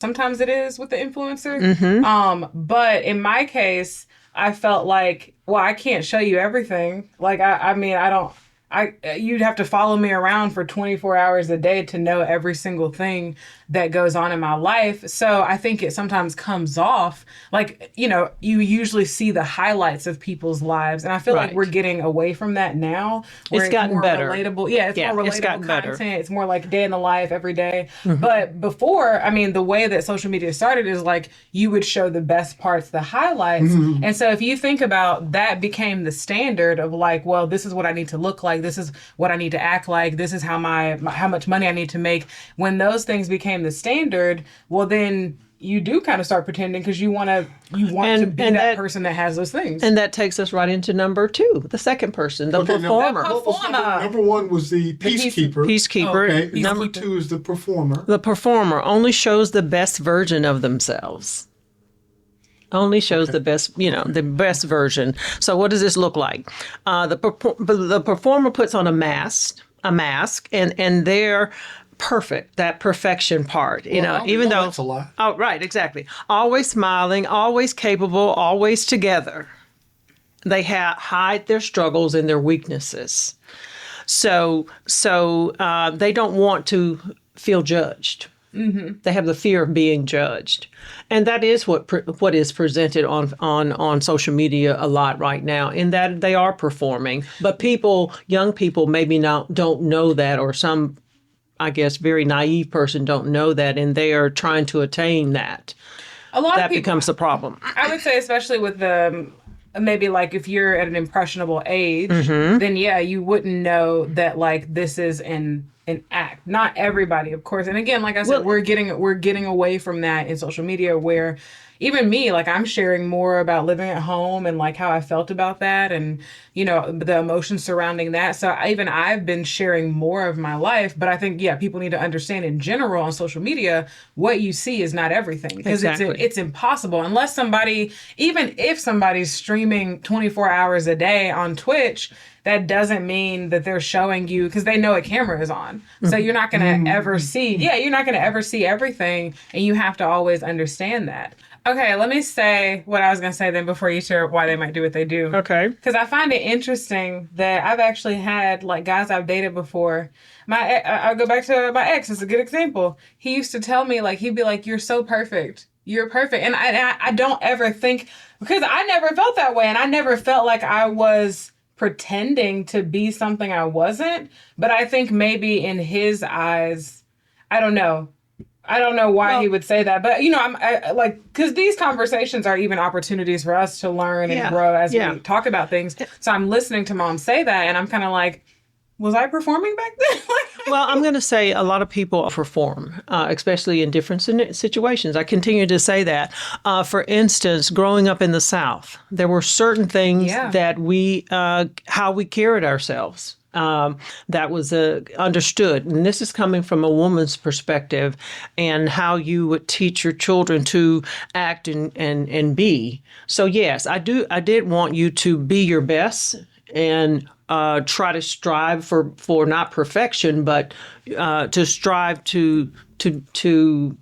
sometimes it is with the influencer. Mm-hmm. But in my case, I felt like, well, I can't show you everything. Like, I mean, I don't, you'd have to follow me around for 24 hours a day to know every single thing that goes on in my life. So I think it sometimes comes off like, you usually see the highlights of people's lives. And I feel like we're Right. getting away from that now where It's it's gotten more better. relatable. Yeah, it's more Yeah, it's relatable gotten better. content. It's more like day in the life every day. Hmm. But before, I mean, the way that social media started is like you would show the best parts, the highlights. And so if you think about that became the standard of like, well, this is what I need to look like. This is what I need to act like. This is how how much money I need to make. When those things became the standard, well, then you do kind of start pretending because you want to be And that that person that has those things. and that takes us right into number two, the second person, the Okay, now performer. The what was performer. number one was the peace- peacekeeper. Peacekeeper. Okay, Peacekeeper. number two is the performer. The performer only shows the best version of themselves. Only shows Okay. the best, the best version. So what does this look like? The performer puts on a mask, and they're perfect. That perfection part, Well, even though that's a lie. Oh, right, exactly. Always smiling, always capable, always together. They hide their struggles and their weaknesses. So they don't want to feel judged. They have the fear of being judged, and that is what is presented on social media a lot right now. In that they are performing, but young people maybe don't know that, or some, I guess, very naive person don't know that, and they are trying to attain that. A lot of That people, becomes the problem. I would say, especially with the maybe like if you're at an impressionable age, then yeah, you wouldn't know that like this is an act. Not everybody, of course. And again, like I said, Well, we're getting away from that in social media where even me, like I'm sharing more about living at home and like how I felt about that and the emotions surrounding that. So I've been sharing more of my life, but I think yeah, people need to understand in general on social media what you see is not everything because Exactly. it's impossible unless somebody, even if somebody's streaming 24 hours a day on Twitch, that doesn't mean that they're showing you because they know a camera is on. So you're not going to ever see, yeah, you're not going to ever see everything. And you have to always understand that. Okay, let me say what I was going to say then before you share why they might do what they do. Okay. Because I find it interesting that I've actually had like guys I've dated before. I'll go back to my ex. It's a good example. He used to tell me like he'd be like, "You're so perfect. You're perfect," and I don't ever think because I never felt that way, and I never felt like I was pretending to be something I wasn't. But I think maybe in his eyes, I don't know. I don't know why he Well, would say that, but like because these conversations are even opportunities for us to learn and yeah, grow as yeah. we talk about things. So I'm listening to mom say that, and I'm kind of like, was I performing back then? Well, I'm going to say a lot of people perform, especially in different situations. I continue to say that. For instance, growing up in the South, there were certain things Yeah. that how we carried ourselves. That was understood. And this is coming from a woman's perspective and how you would teach your children to act and be. So, yes, I did want you to be your best and try to strive for not perfection, but to strive to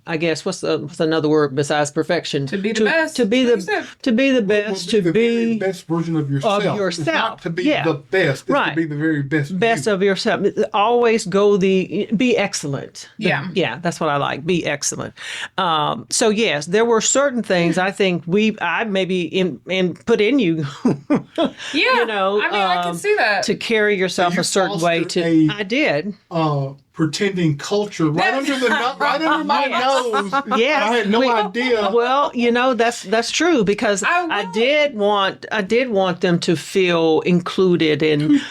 I guess what's another word besides perfection? To be the best. To be That's what you said. to be the Well, best, be to the very be best version of yourself. It's yourself. not to be Yeah. the best. It's Right. to be the very best. best you. of yourself. Always be excellent. Yeah. Yeah, that's what I like. Be excellent. So yes, there were certain things I think I maybe put in you. Yeah. I mean, I can see that. To carry yourself You a certain way. fostered a- I did. Pretending culture right under my nose. Yes, I had no idea. Well, that's true because I I did want them to feel included and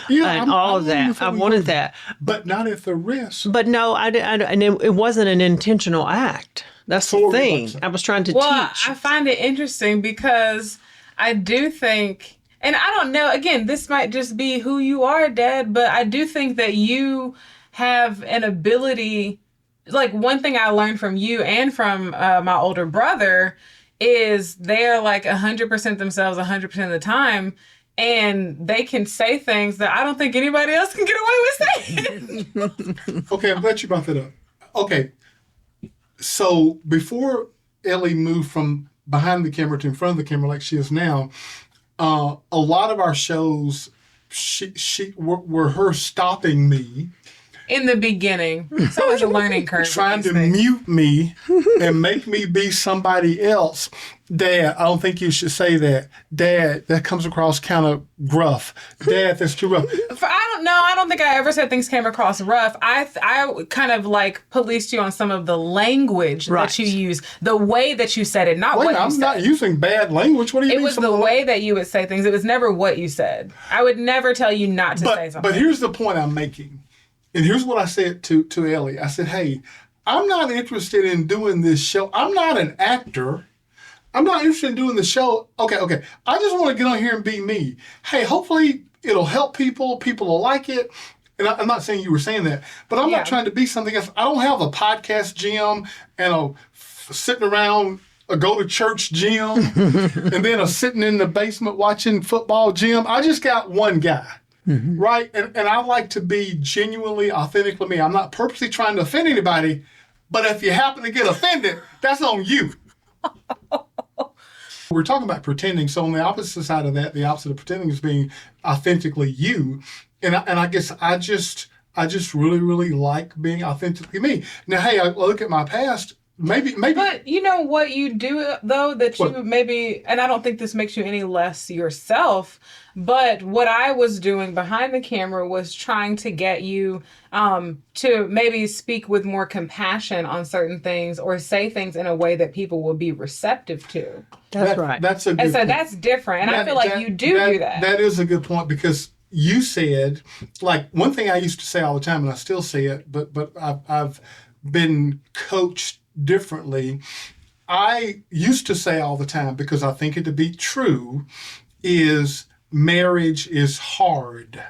all of I'm that. I wanted that. but not at the risk. But no, and it wasn't an intentional act. That's So the what were you thing. about to say? I was trying to Well, teach. I find it interesting because I do think, and I don't know, again, this might just be who you are, Dad, but I do think that you have an ability. Like, one thing I learned from you and from my older brother is they're like 100% themselves 100% of the time. And they can say things that I don't think anybody else can get away with saying. Okay, I'm glad you brought that up. Okay, So before Ellie moved from behind the camera to in front of the camera like she is now, a lot of our shows, she were her stopping me, In the beginning, so it's a learning curve. trying to things. mute me and make me be somebody else. Dad, I don't think you should say that. Dad, that comes across kind of gruff. Dad, that's too rough. I don't think I ever said things came across rough. I kind of like policed you on some of the language Right. that you use, the way that you said it, not Wait, what you I'm said. not using bad language. What do you It mean? was the way that you would say things. It was never what you said. I would never tell you not to say something. But here's the point I'm making. And here's what I said to Ellie. I said, hey, I'm not interested in doing this show. I'm not an actor. I'm not interested in doing the show. Okay. I just want to get on here and be me. Hey, hopefully it'll help people. People will like it. And I'm not saying you were saying that, but I'm Yeah. not trying to be something else. I don't have a podcast gym and a sitting around a go to church gym and then a sitting in the basement watching football gym. I just got one guy. Right? And I like to be genuinely, authentically me. I'm not purposely trying to offend anybody, but if you happen to get offended, that's on you. We're talking about pretending. So on the opposite side of that, the opposite of pretending is being authentically you. And I guess I just really, really like being authentically me. Now, hey, I look at my past. Maybe. But you know what you do, though, that you What? maybe, and I don't think this makes you any less yourself, but what I was doing behind the camera was trying to get you to maybe speak with more compassion on certain things or say things in a way that people will be receptive to. That's right. That's a good And so point. that's different. And I feel like you do that. That is a good point because you said, like, one thing I used to say all the time, and I still say it, but I've been coached differently. I used to say all the time, because I think it to be true, is marriage is hard.